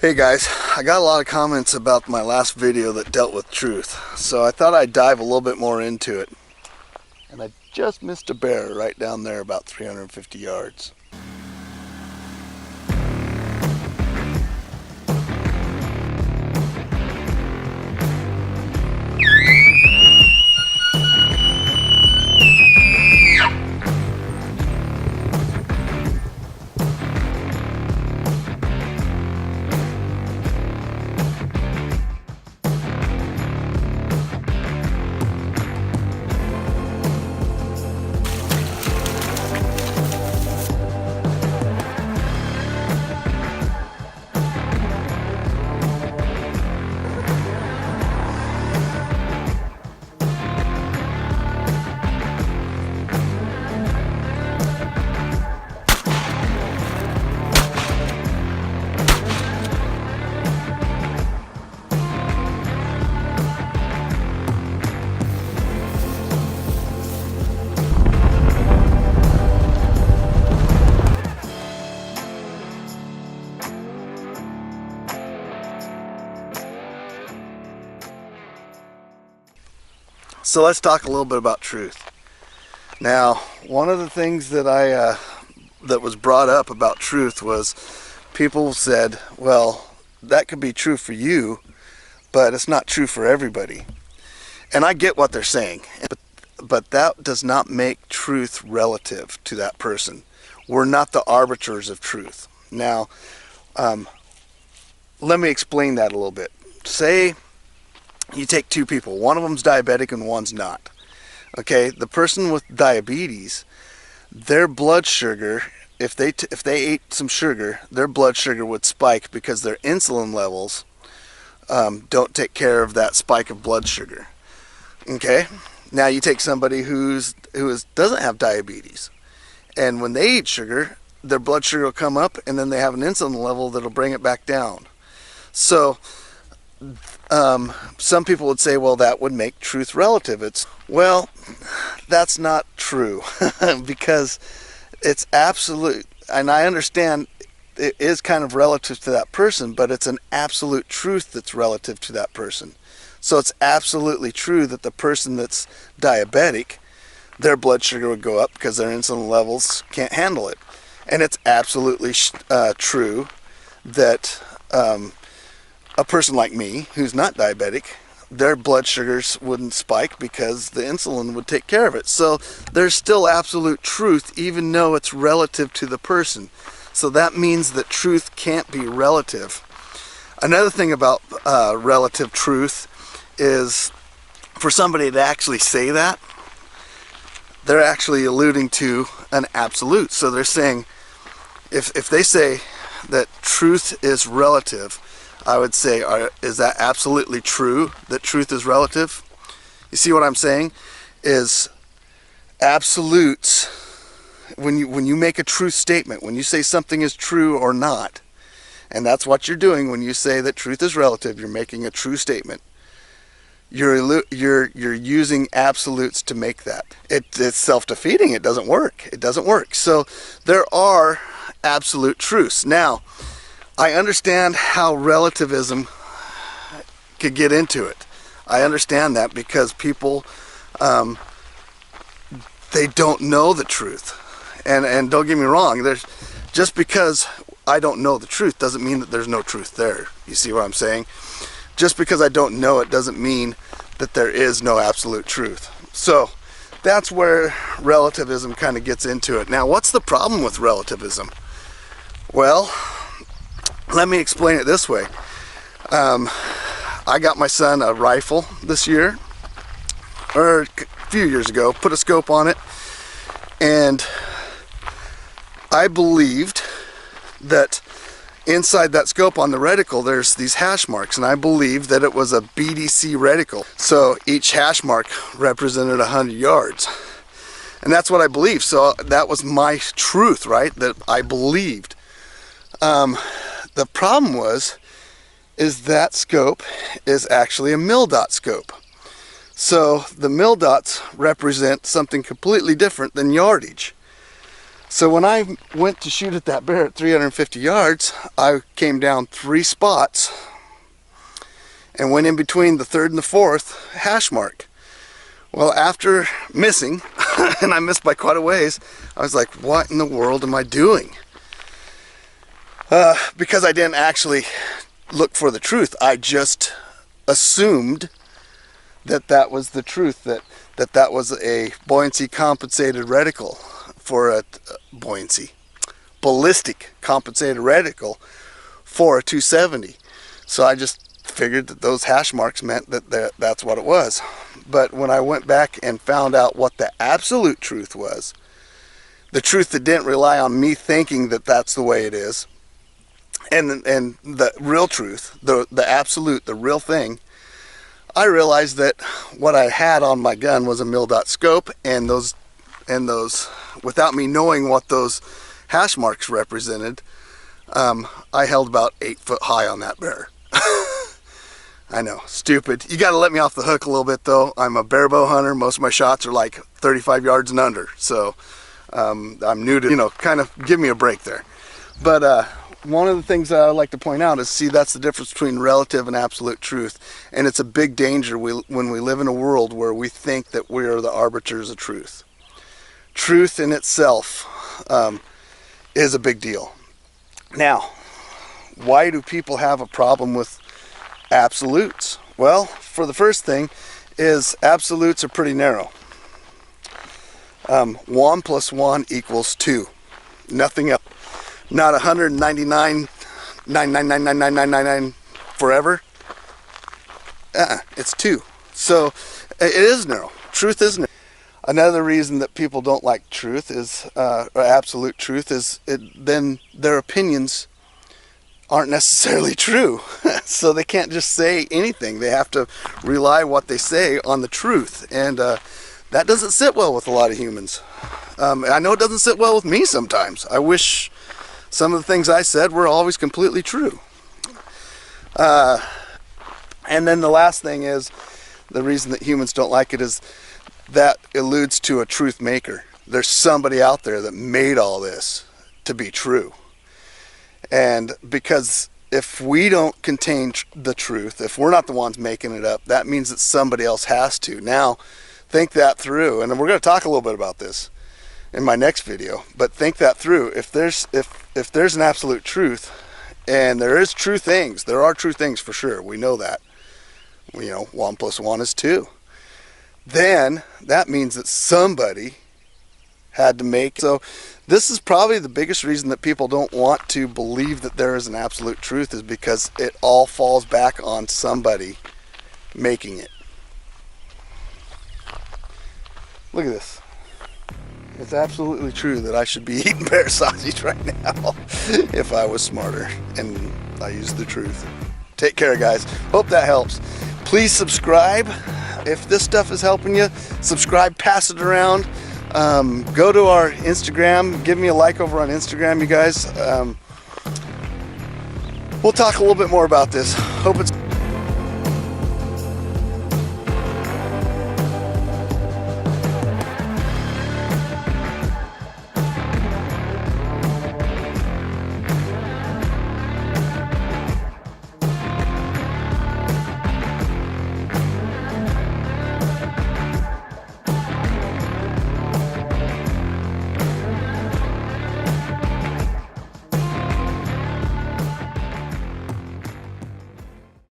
Hey guys, I got a lot of comments about my last video that dealt with truth, so I thought I'd dive a little bit more into it. And I just missed a bear right down there about 350 yards. So let's talk a little bit about truth. Now, one of the things that that was brought up about truth was people said, well, that could be true for you, but it's not true for everybody. And I get what they're saying, but that does not make truth relative to that person. We're not the arbiters of truth. Now, let me explain that a little bit. Say you take two people, one of them's diabetic and one's not. Okay, the person with diabetes, their blood sugar, if they ate some sugar, their blood sugar would spike because their insulin levels don't take care of that spike of blood sugar. Okay, now you take somebody who doesn't have diabetes, and when they eat sugar, their blood sugar will come up, and then they have an insulin level that'll bring it back down. So some people would say, well, that would make truth relative. Well, that's not true because it's absolute, and I understand it is kind of relative to that person, but it's an absolute truth that's relative to that person. So it's absolutely true that the person that's diabetic, their blood sugar would go up because their insulin levels can't handle it. And it's absolutely true that a person like me, who's not diabetic, their blood sugars wouldn't spike because the insulin would take care of it. So there's still absolute truth, even though it's relative to the person. So that means that truth can't be relative. Another thing about relative truth is, for somebody to actually say that, they're actually alluding to an absolute. So they're saying, if they say that truth is relative, I would say, is that absolutely true, that truth is relative? You see what I'm saying? Is absolutes, when you make a truth statement, when you say something is true or not, and that's what you're doing when you say that truth is relative, you're making a true statement. You're using absolutes to make that. It's self-defeating. It doesn't work. It doesn't work. So there are absolute truths. Now, I understand how relativism could get into it. I understand that because people, they don't know the truth. And don't get me wrong, just because I don't know the truth doesn't mean that there's no truth there. You see what I'm saying? Just because I don't know it doesn't mean that there is no absolute truth. So that's where relativism kind of gets into it. Now, what's the problem with relativism? Well, let me explain it this way. I got my son a rifle this year, or a few years ago, put a scope on it, and I believed that inside that scope on the reticle there's these hash marks, and I believed that it was a BDC reticle. So each hash mark represented 100 yards. And that's what I believed. So that was my truth, right? That I believed. The problem is that scope is actually a mil dot scope. So the mil dots represent something completely different than yardage. So when I went to shoot at that bear at 350 yards, I came down 3 spots and went in between the 3rd and the 4th hash mark. Well, after missing, and I missed by quite a ways, I was like, what in the world am I doing? Because I didn't actually look for the truth. I just assumed that that was the truth, that was a buoyancy compensated reticle for a ballistic compensated reticle for a 270. So I just figured that those hash marks meant that that's what it was. But when I went back and found out what the absolute truth was, the truth that didn't rely on me thinking that that's the way it is, and the real truth, the absolute, the real thing, I realized that what I had on my gun was a mil-dot scope, and those, without me knowing what those hash marks represented, I held about 8 foot high on that bear. I know, stupid. You got to let me off the hook a little bit, though. I'm a barebow hunter. Most of my shots are like 35 yards and under, so I'm new to, kind of give me a break there. But one of the things that I like to point out is, see, that's the difference between relative and absolute truth, and it's a big danger when we live in a world where we think that we are the arbiters of truth. Truth in itself is a big deal. Now, why do people have a problem with absolutes? Well, for the first thing is absolutes are pretty narrow. 1 plus 1 equals 2. Nothing else. Not 199,999,999 forever. It's 2. So it is narrow. Truth is narrow. Another reason that people don't like truth is, or absolute truth, is then their opinions aren't necessarily true. So they can't just say anything. They have to rely what they say on the truth, and that doesn't sit well with a lot of humans. I know it doesn't sit well with me sometimes. I wish some of the things I said were always completely true. And then the last thing is, the reason that humans don't like it is that alludes to a truth maker. There's somebody out there that made all this to be true. And because if we don't contain the truth, if we're not the ones making it up, that means that somebody else has to. Now, think that through, and we're going to talk a little bit about this in my next video. But think that through. If there's an absolute truth, and there are true things for sure. We know that. 1 plus 1 is 2. Then that means that somebody had to make. So this is probably the biggest reason that people don't want to believe that there is an absolute truth, is because it all falls back on somebody making it. Look at this. It's absolutely true that I should be eating bear sausage right now if I was smarter and I used the truth. Take care, guys. Hope that helps. Please subscribe. If this stuff is helping you, subscribe, pass it around. Go to our Instagram. Give me a like over on Instagram, you guys. We'll talk a little bit more about this. Hope it's